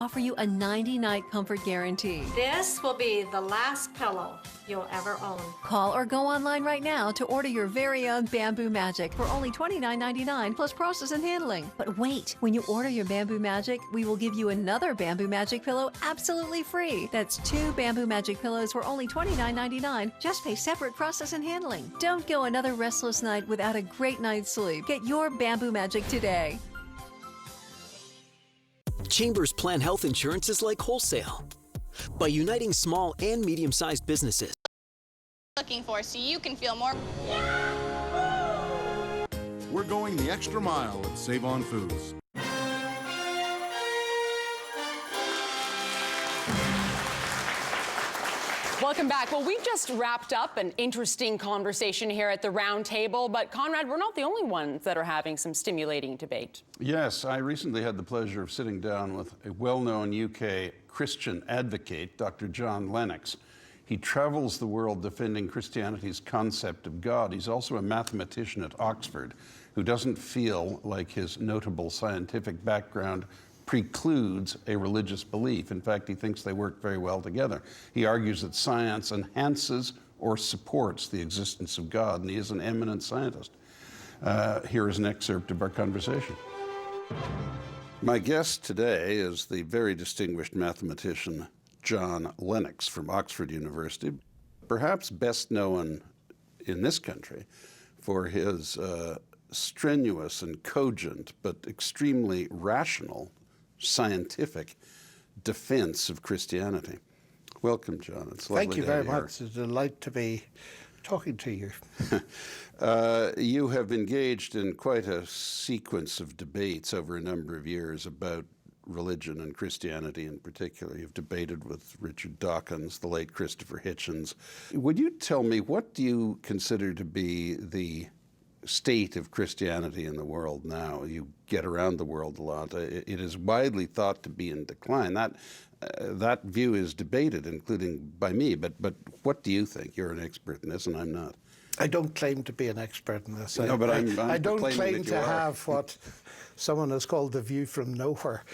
Offer you a 90-night comfort guarantee. This will be the last pillow you'll ever own. Call or go online right now to order your very own Bamboo Magic for only $29.99 plus process and handling. But wait, when you order your Bamboo Magic, we will give you another Bamboo Magic pillow absolutely free. That's 2 Bamboo Magic pillows for only $29.99. Just pay separate process and handling. Don't go another restless night without a great night's sleep. Get your Bamboo Magic today. Chambers plan health insurance is like wholesale. By uniting small and medium-sized businesses. Looking for so you can feel more. We're going the extra mile at Save On Foods. Welcome back. Well, we've just wrapped up an interesting conversation here at the round table, but Conrad, we're not the only ones that are having some stimulating debate. Yes, I recently had the pleasure of sitting down with a well-known UK Christian advocate, Dr. John Lennox. He travels the world defending Christianity's concept of God. He's also a mathematician at Oxford who doesn't feel like his notable scientific background precludes a religious belief. In fact, he thinks they work very well together. He argues that science enhances or supports the existence of God, and he is an eminent scientist. Here is an excerpt of our conversation. My guest today is the very distinguished mathematician John Lennox from Oxford University, perhaps best known in this country for his strenuous and cogent but extremely rational scientific defense of Christianity. Welcome, John. It's lovely. Thank you very much. It's a delight to be talking to you. You have engaged in quite a sequence of debates over a number of years about religion and Christianity in particular. You've debated with Richard Dawkins, the late Christopher Hitchens. Would you tell me, what do you consider to be the state of Christianity in the world now? You get around the world a lot. It is widely thought to be in decline. That view is debated, including by me, but what do you think? You're an expert in this, and I'm not. I don't claim to be an expert in this. No, but I don't claim to have what someone has called the view from nowhere,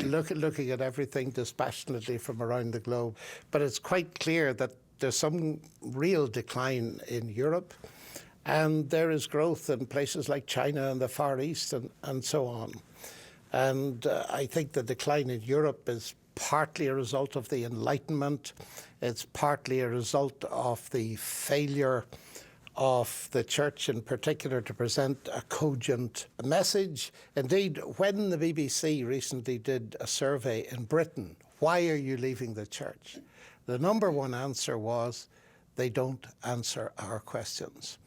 looking at everything dispassionately from around the globe. But it's quite clear that there's some real decline in Europe, and there is growth in places like China and the Far East and so on. And I think the decline in Europe is partly a result of the Enlightenment. It's partly a result of the failure of the church in particular to present a cogent message. Indeed, when the BBC recently did a survey in Britain, why are you leaving the church? The number one answer was, they don't answer our questions.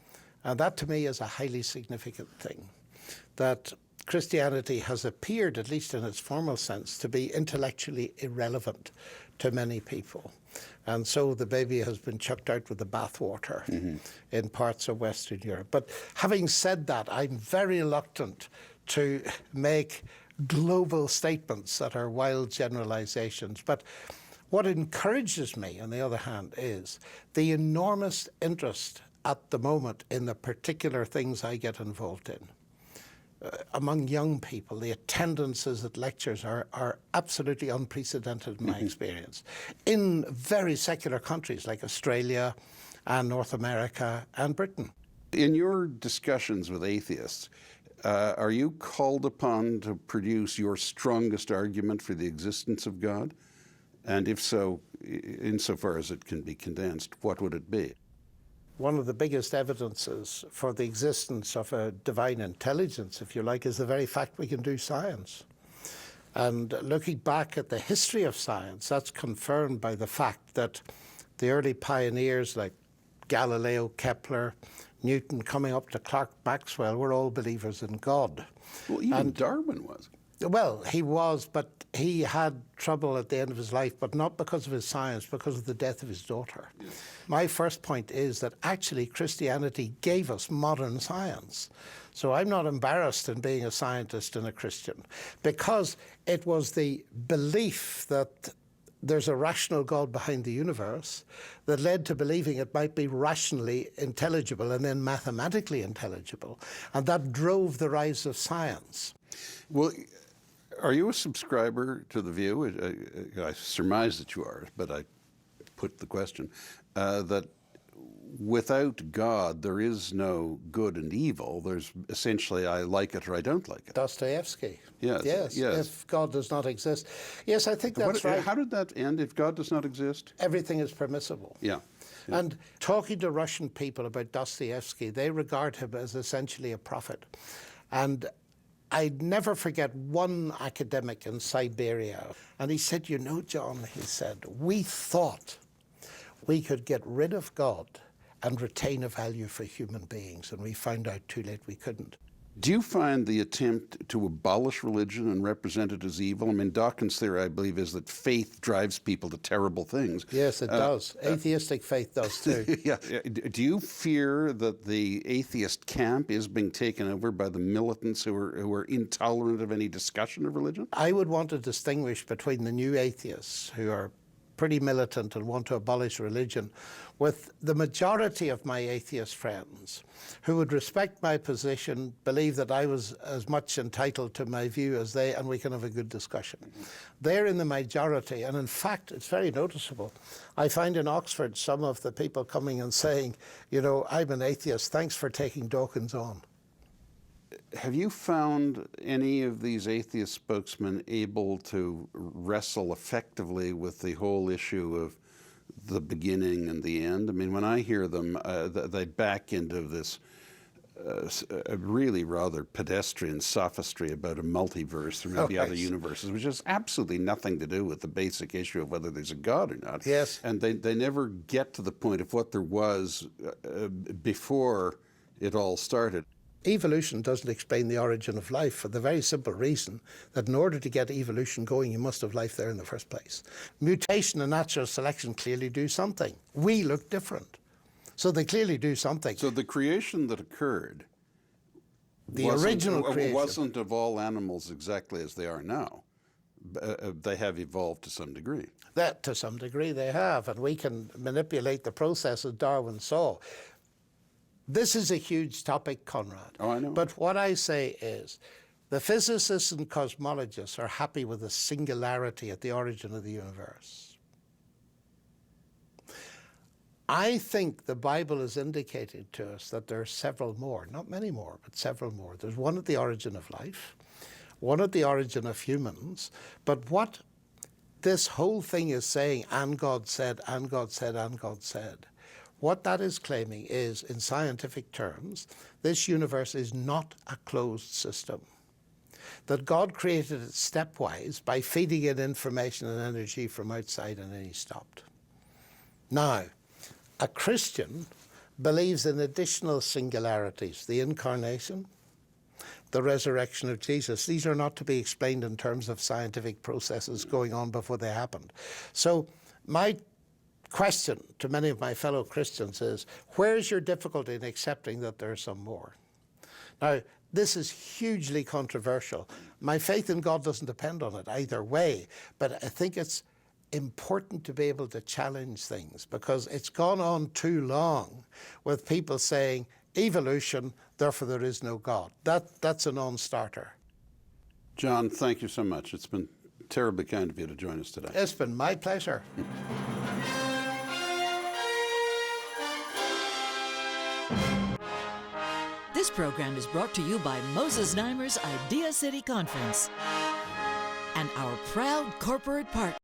And that to me is a highly significant thing, that Christianity has appeared, at least in its formal sense, to be intellectually irrelevant to many people. And so the baby has been chucked out with the bathwater in parts of Western Europe. But having said that, I'm very reluctant to make global statements that are wild generalizations. But what encourages me, on the other hand, is the enormous interest at the moment in the particular things I get involved in. Among young people, the attendances at lectures are absolutely unprecedented in my experience. In very secular countries like Australia and North America and Britain. In your discussions with atheists, are you called upon to produce your strongest argument for the existence of God? And if so, insofar as it can be condensed, what would it be? One of the biggest evidences for the existence of a divine intelligence, if you like, is the very fact we can do science. And looking back at the history of science, that's confirmed by the fact that the early pioneers like Galileo, Kepler, Newton, coming up to Clerk Maxwell, were all believers in God. Well, even Darwin was. Well, he was, but he had trouble at the end of his life, but not because of his science, because of the death of his daughter. Yes. My first point is that actually Christianity gave us modern science. So I'm not embarrassed in being a scientist and a Christian, because it was the belief that there's a rational God behind the universe that led to believing it might be rationally intelligible and then mathematically intelligible. And that drove the rise of science. Well, Are you a subscriber to The View? I surmise that you are, but I put the question, that without God, there is no good and evil. There's essentially, I like it or I don't like it. Dostoevsky. Yes. Yes. If God does not exist. Yes, I think that's right. How did that end? If God does not exist? Everything is permissible. Yeah. And talking to Russian people about Dostoevsky, they regard him as essentially a prophet. And I'd never forget one academic in Siberia. And he said, you know, John, he said, we thought we could get rid of God and retain a value for human beings. And we found out too late we couldn't. Do you find the attempt to abolish religion and represent it as evil? I mean, Dawkins' theory, I believe, is that faith drives people to terrible things. Yes, it does. Atheistic faith does too. Yeah. Do you fear that the atheist camp is being taken over by the militants who are intolerant of any discussion of religion? I would want to distinguish between the new atheists who are pretty militant and want to abolish religion, with the majority of my atheist friends who would respect my position, believe that I was as much entitled to my view as they, and we can have a good discussion. They're in the majority, and in fact, it's very noticeable. I find in Oxford some of the people coming and saying, you know, I'm an atheist, thanks for taking Dawkins on. Have you found any of these atheist spokesmen able to wrestle effectively with the whole issue of the beginning and the end? I mean, when I hear them, they back into this really rather pedestrian sophistry about a multiverse or maybe other universes, which has absolutely nothing to do with the basic issue of whether there's a God or not. Yes. And they never get to the point of what there was before it all started. Evolution doesn't explain the origin of life for the very simple reason that in order to get evolution going, you must have life there in the first place. Mutation and natural selection clearly do something. We look different. So they clearly do something. So the creation that occurred, the original creation, wasn't of all animals exactly as they are now. They have evolved to some degree. That to some degree they have, and we can manipulate the process as Darwin saw. This is a huge topic, Conrad. Oh, I know. But what I say is, the physicists and cosmologists are happy with the singularity at the origin of the universe. I think the Bible has indicated to us that there are several more, not many more, but several more. There's one at the origin of life, one at the origin of humans, but what this whole thing is saying, and God said, and God said, and God said, what that is claiming is, in scientific terms, this universe is not a closed system. That God created it stepwise by feeding it information and energy from outside, and then he stopped. Now, a Christian believes in additional singularities, the incarnation, the resurrection of Jesus. These are not to be explained in terms of scientific processes going on before they happened. So my question to many of my fellow Christians is, where's your difficulty in accepting that there are some more? Now, this is hugely controversial. My faith in God doesn't depend on it either way, but I think it's important to be able to challenge things, because it's gone on too long with people saying, evolution, therefore there is no God. That's a non-starter. John, thank you so much. It's been terribly kind of you to join us today. It's been my pleasure. This program is brought to you by Moses Neimer's Idea City Conference and our proud corporate partner.